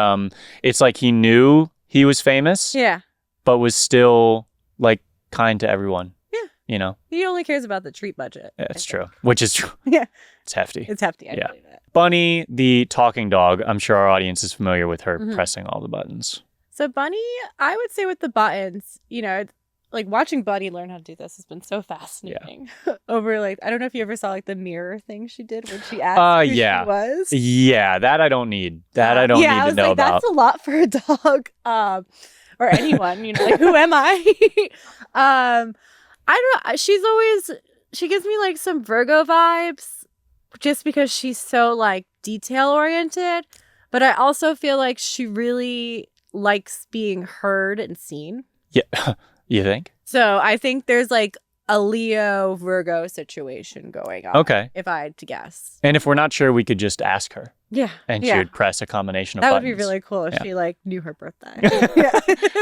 it's like he knew he was famous. Yeah. But was still like kind to everyone. Yeah. you know. He only cares about the treat budget. That's true. Which is true. Yeah. It's hefty. It's hefty. I Yeah. believe it. Bunny, the talking dog. I'm sure our audience is familiar with her pressing all the buttons. So Bunny, I would say with the buttons, you know, like watching Bunny learn how to do this has been so fascinating. Over like, I don't know if you ever saw like the mirror thing she did when she asked who she was. Yeah, that I don't need. That I don't need to know about. That's a lot for a dog, or anyone. You know, like who am I? I don't know. She gives me like some Virgo vibes, just because she's so like detail oriented. But I also feel like she really likes being heard and seen. Yeah. You think? So I think there's like a Leo Virgo situation going on. Okay. If I had to guess. And if we're not sure, we could just ask her. Yeah. And she would press a combination of that buttons. would be really cool if she like knew her birthday.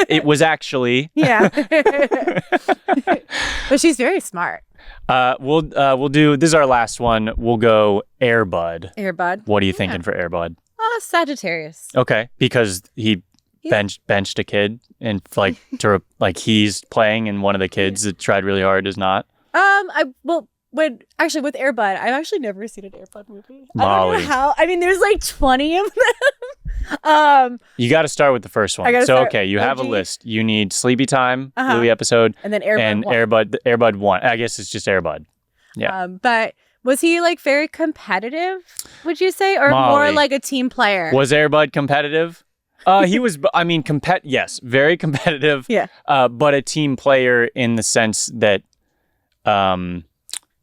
It was actually. Yeah. But she's very smart. We'll do, this is our last one. We'll go Airbud. Airbud. What are you thinking for Airbud? Sagittarius. Okay. Because he benched a kid and like he's playing and one of the kids that tried really hard is not. With Airbud, I've actually never seen an Airbud movie. Molly. I don't know how. I mean, there's like 20 of them. You got to start with the first one. Okay, you have a list. You need Sleepy Time, Louis episode, and then Airbud Airbud 1. I guess it's just Airbud. Yeah. But was he like very competitive, would you say, or more like a team player? Was Airbud competitive? He was, I mean, yes, very competitive. Yeah. But a team player in the sense that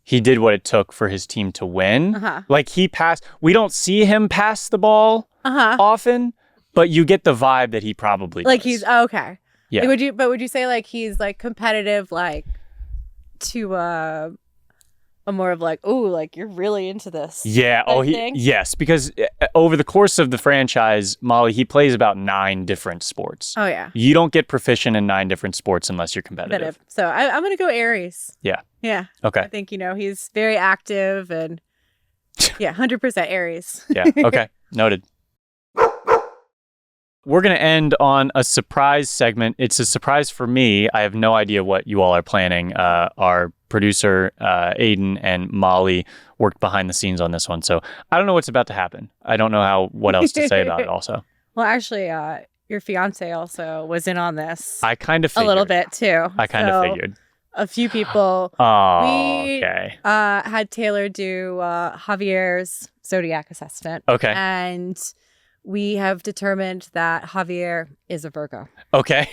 he did what it took for his team to win. Like he passed, we don't see him pass the ball often, but you get the vibe that he probably like does. He's okay. Yeah. Like, would you say like he's like competitive, like to a more of like, ooh, like you're really into this. Yeah. Yes, because over the course of the franchise, Molly, he plays about 9 different sports. Oh yeah. You don't get proficient in 9 different sports unless you're competitive. So I'm gonna go Aries. Yeah. Yeah. Okay. I think he's very active and 100% Aries. Yeah. Okay. Noted. We're going to end on a surprise segment. It's a surprise for me. I have no idea what you all are planning. Our producer, Aiden and Molly, worked behind the scenes on this one. So I don't know what's about to happen. I don't know what else to say about it also. Well, actually, your fiance also was in on this. I kind of figured. A little bit too. I kind of figured. A few people. Okay. Had Taylor do Javier's zodiac assessment. Okay. And we have determined that Javier is a Virgo. Okay.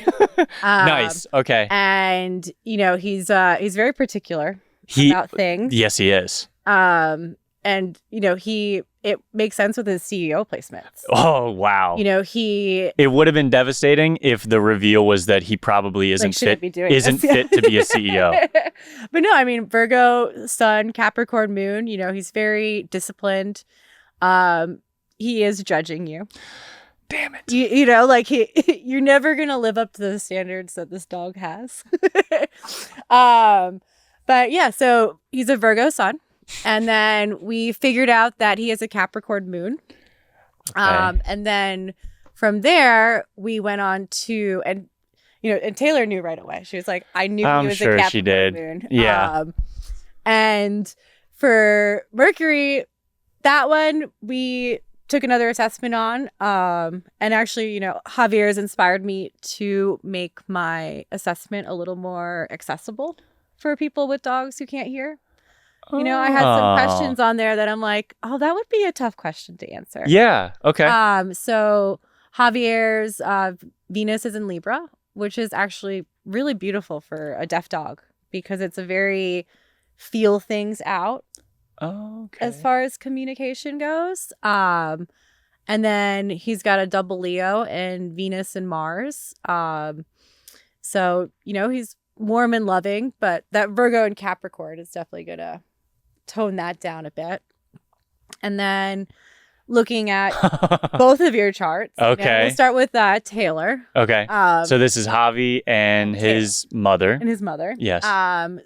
Nice. Okay. And he's very particular about things. Yes, he is. And it makes sense with his CEO placements. Oh, wow. It would have been devastating if the reveal was that he probably isn't fit to be a CEO. But no, I mean, Virgo, Sun, Capricorn, Moon, he's very disciplined. He is judging you. Damn it. You're never going to live up to the standards that this dog has. But yeah, so he's a Virgo Sun. And then we figured out that he has a Capricorn Moon. Okay. And then from there, we went on to, and Taylor knew right away. She was like, I knew he was a Capricorn Moon. Yeah. And for Mercury, that one, we took another assessment on. And actually, Javier's inspired me to make my assessment a little more accessible for people with dogs who can't hear. I had some questions on there that I'm like, oh, that would be a tough question to answer. Yeah. Okay. So Javier's Venus is in Libra, which is actually really beautiful for a deaf dog because it's a very feel things out as far as communication goes. And then he's got a double Leo and Venus and Mars. So, he's warm and loving, but that Virgo and Capricorn is definitely going to tone that down a bit. And then looking at both of your charts. Okay. We'll start with Taylor. Okay. So this is Javi and his mother. And his mother. Yes.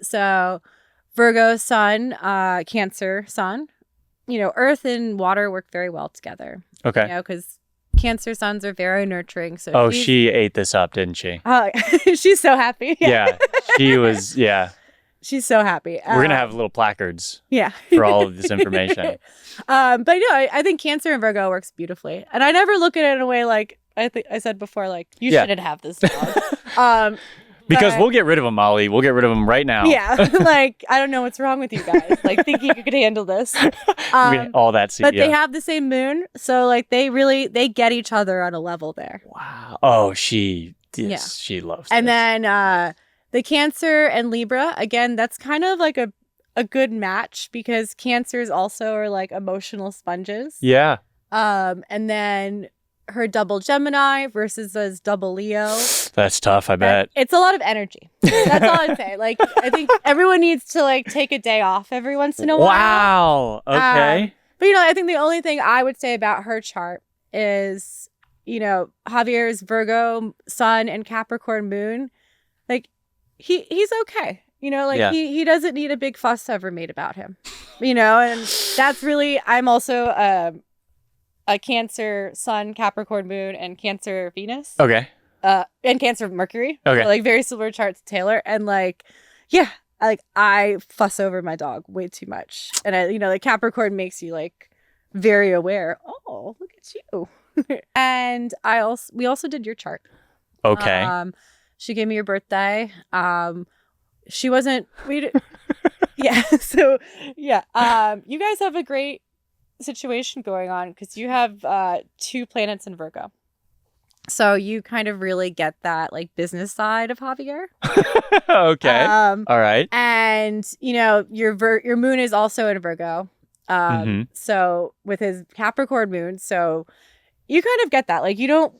So Virgo Sun, Cancer Sun. Earth and water work very well together. Okay. Because Cancer suns are very nurturing. So she ate this up, didn't she? She's so happy. Yeah. She was, yeah. She's so happy. We're going to have little placards yeah. for all of this information. But I think Cancer and Virgo works beautifully. And I never look at it in a way like, I think I said before, like, you shouldn't have this dog. Because we'll get rid of them, Molly. We'll get rid of them right now. Yeah. Like, I don't know what's wrong with you guys. Like, think you could handle this. All that. But they have the same moon. So, like, they get each other on a level there. Wow. Oh, she loves And this. then the Cancer and Libra, again, that's kind of like a good match because Cancers also are like emotional sponges. Yeah. And then her double Gemini versus his double Leo. That's tough, I bet. It's a lot of energy. That's all I'd say. Like, I think everyone needs to like take a day off every once in a while. Wow. Okay. But I think the only thing I would say about her chart is, Javier's Virgo sun and Capricorn moon, like he's okay. He doesn't need a big fuss ever made about him. And that's really, I'm also a Cancer sun, Capricorn moon, and Cancer Venus. Okay. And Cancer Mercury. Okay. So, like, very similar charts to Taylor. And I fuss over my dog way too much. And like Capricorn makes you like very aware. Oh, look at you. And we also did your chart. Okay. She gave me your birthday. She wasn't. Yeah. So yeah. You guys have a great situation going on because you have 2 planets in Virgo. So you kind of really get that like business side of Javier. Okay. All right. And your moon is also in Virgo. So with his Capricorn moon, so you kind of get that. Like you don't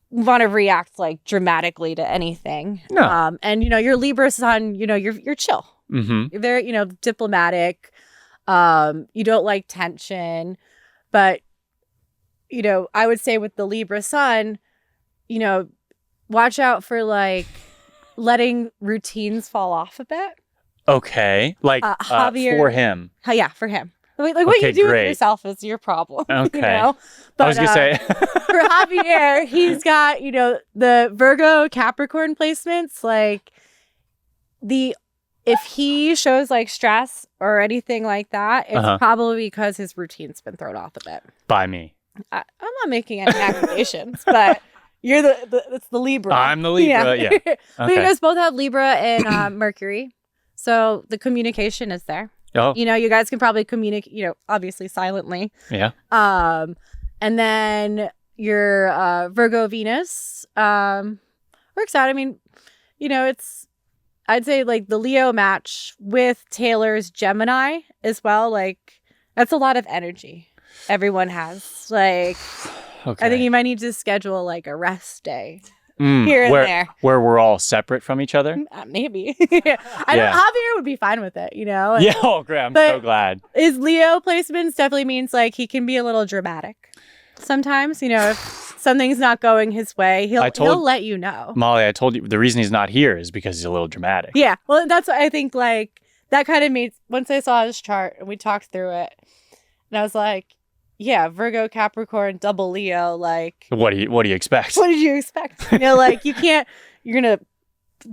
want to react like dramatically to anything. No. And your Libra sun, you're chill. Mm-hmm. You're very, diplomatic. You don't like tension. But I would say with the Libra sun, watch out for like letting routines fall off a bit. Okay. Like Javier, for him. Yeah, for him. Like what you do with yourself is your problem. Okay. But I was going to say. for Javier, he's got, the Virgo Capricorn placements. Like if he shows like stress or anything like that, it's probably because his routine's been thrown off a bit. By me. I'm not making any accusations, but you're it's the Libra. I'm the Libra, yeah. Okay. But you guys both have Libra and Mercury. So the communication is there. Oh. You guys can probably communicate, obviously silently. Yeah. And then your Virgo Venus works out. I mean, I'd say like the Leo match with Taylor's Gemini as well. Like that's a lot of energy everyone has. Like, okay. I think you might need to schedule like a rest day here and there. Where we're all separate from each other? Maybe. I know Javier would be fine with it, Yeah, oh, great. I'm so glad. His Leo placements definitely means like he can be a little dramatic sometimes. If something's not going his way, he'll let you know. Molly, I told you the reason he's not here is because he's a little dramatic. Yeah, well, that's what I think. Like that kind of made once I saw his chart and we talked through it, and I was like, yeah, Virgo, Capricorn, double Leo. Like, what do you expect? What did you expect? Like you're gonna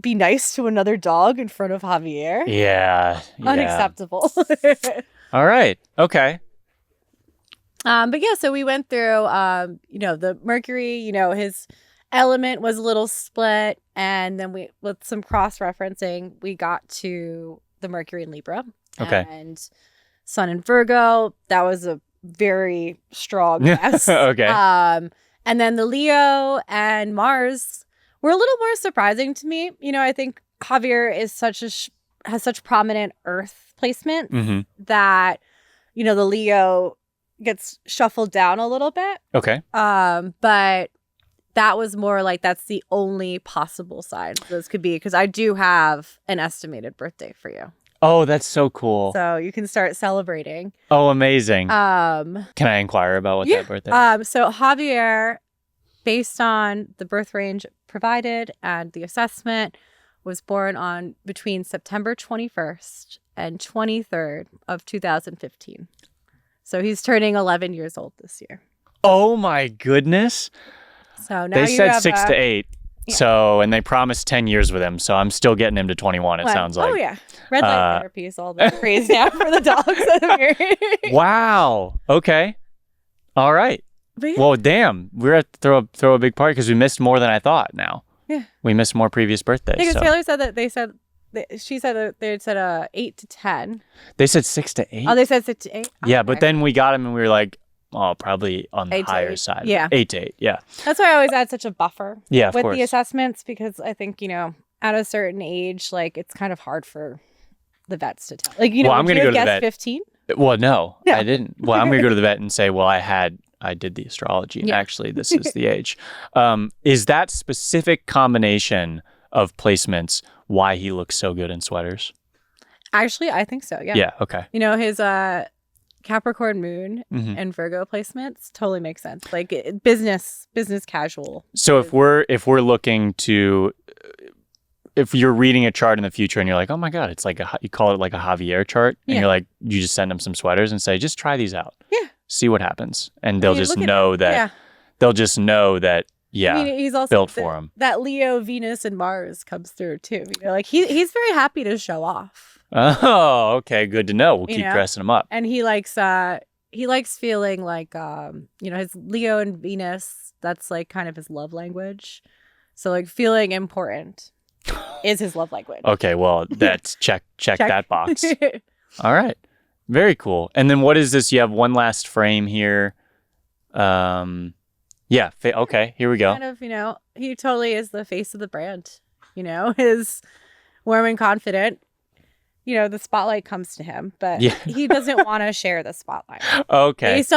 be nice to another dog in front of Javier. Yeah. Unacceptable. All right. Okay. But yeah, so we went through, the Mercury, his element was a little split. And then with some cross-referencing, we got to the Mercury in Libra. Okay. And Sun in Virgo. That was a very strong yes. Okay. And then the Leo and Mars were a little more surprising to me. I think Javier is has such prominent Earth placement that, the Leo gets shuffled down a little bit. Okay. But that was more like that's the only possible sign this could be because I do have an estimated birthday for you. Oh, that's so cool. So you can start celebrating. Oh, amazing. Can I inquire about what that birthday is? So Javier, based on the birth range provided and the assessment, was born on between September 21st and 23rd of 2015. So he's turning 11 years old this year. Oh my goodness. So now they said 6 to 8. Yeah. So, and they promised 10 years with him. So I'm still getting him to 21, it sounds like. Oh, yeah. Red light therapy is all the craze now for the dogs that are married. Wow. Okay. All right. But yeah. Well, damn. We're at to throw a big party because we missed more than I thought now. Yeah. We missed more previous birthdays. Because so. Taylor said that she said that they had said 8 to 10. They said 6 to 8? Oh, they said 6 to 8? Yeah, okay. but then we got him and we were like, oh, probably on the higher side. Yeah. 8 to 8, yeah. That's why I always add such a buffer with the assessments, because I think, at a certain age, like, it's kind of hard for the vets to tell. Like, I'm going to go to the vet. 15? Well, no, I didn't. Well, I'm going to go to the vet and say, well, I did the astrology, and actually this is the age. Is that specific combination of placements why he looks so good in sweaters? Actually, I think so, yeah. Yeah, okay. His Capricorn moon and Virgo placements totally make sense. Like business casual. So if we're looking to, if you're reading a chart in the future and you're like, oh my God, it's like you call it like a Javier chart, and you're like, you just send them some sweaters and say, just try these out. Yeah. See what happens. And they'll just know that, he's also built for him. That Leo, Venus, and Mars comes through too. Like he's very happy to show off. Oh, okay. Good to know. We'll keep dressing him up. And he likes feeling like, his Leo and Venus, that's like kind of his love language. So like feeling important is his love language. Okay. Well, that's check that box. All right. Very cool. And then what is this? You have one last frame here. Okay. Here we go. Kind of, he totally is the face of the brand. His warm and confident. The spotlight comes to him, but he doesn't want to share the spotlight. Okay. Based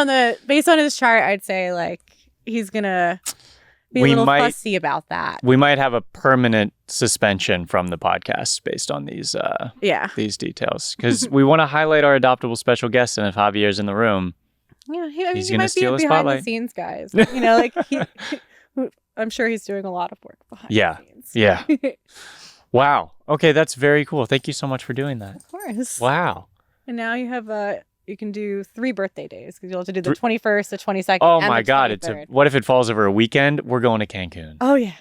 on his chart, I'd say like he's gonna be a little fussy about that. We might have a permanent suspension from the podcast based on these details, because we want to highlight our adoptable special guest, and if Javier's in the room, he's gonna steal the spotlight. Behind the scenes, guys. Like I'm sure he's doing a lot of work behind the scenes. Yeah. Wow. Okay, that's very cool. Thank you so much for doing that. Of course. Wow. And now you have you can do 3 birthday days, because you'll have to do the 21st, the 22nd. Oh and my the God! 23rd. What if it falls over a weekend? We're going to Cancun. Oh yeah.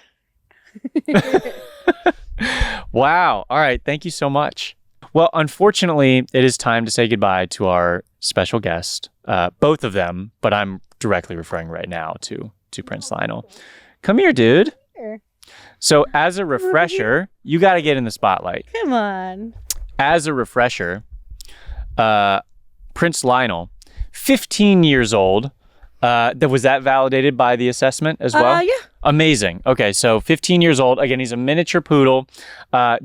Wow. All right. Thank you so much. Well, unfortunately, it is time to say goodbye to our special guest, both of them, but I'm directly referring right now to Prince Lionel. Come here, dude. Here. So as a refresher, you got to get in the spotlight. Come on. As a refresher, Prince Lionel, 15 years old. Was that validated by the assessment as well? Yeah. Amazing. Okay, so 15 years old. Again, he's a miniature poodle,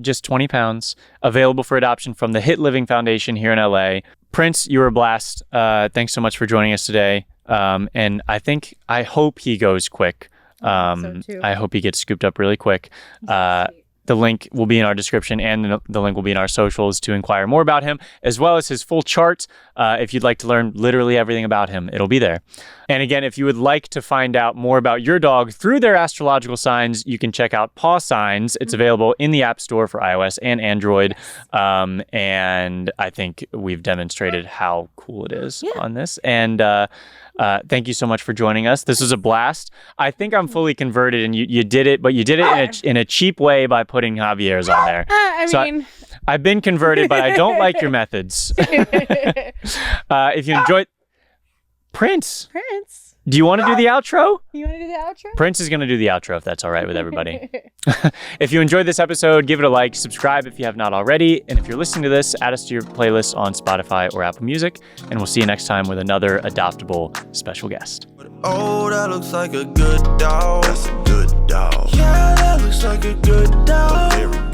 just 20 pounds, available for adoption from the Hit Living Foundation here in LA. Prince, you were a blast. Thanks so much for joining us today. And I hope he goes quick. So too. I hope he gets scooped up really quick. The link will be in our description, and the link will be in our socials to inquire more about him, as well as his full chart. If you'd like to learn literally everything about him, it'll be there. And again, if you would like to find out more about your dog through their astrological signs, you can check out Pawsigns. It's available in the App Store for iOS and Android. Yes. And I think we've demonstrated how cool it is on this. And thank you so much for joining us. This was a blast. I think I'm fully converted, and you did it, but you did it in a cheap way by putting Javier's on there. I've been converted, but I don't like your methods. If you enjoyed... Prince, do you want to do the outro? You want to do the outro? Prince is going to do the outro, if that's all right with everybody. If you enjoyed this episode, give it a like, subscribe if you have not already. And if you're listening to this, add us to your playlist on Spotify or Apple Music. And we'll see you next time with another adoptable special guest. Oh, that looks like a good dog. That's a good dog. Yeah, that looks like a good dog.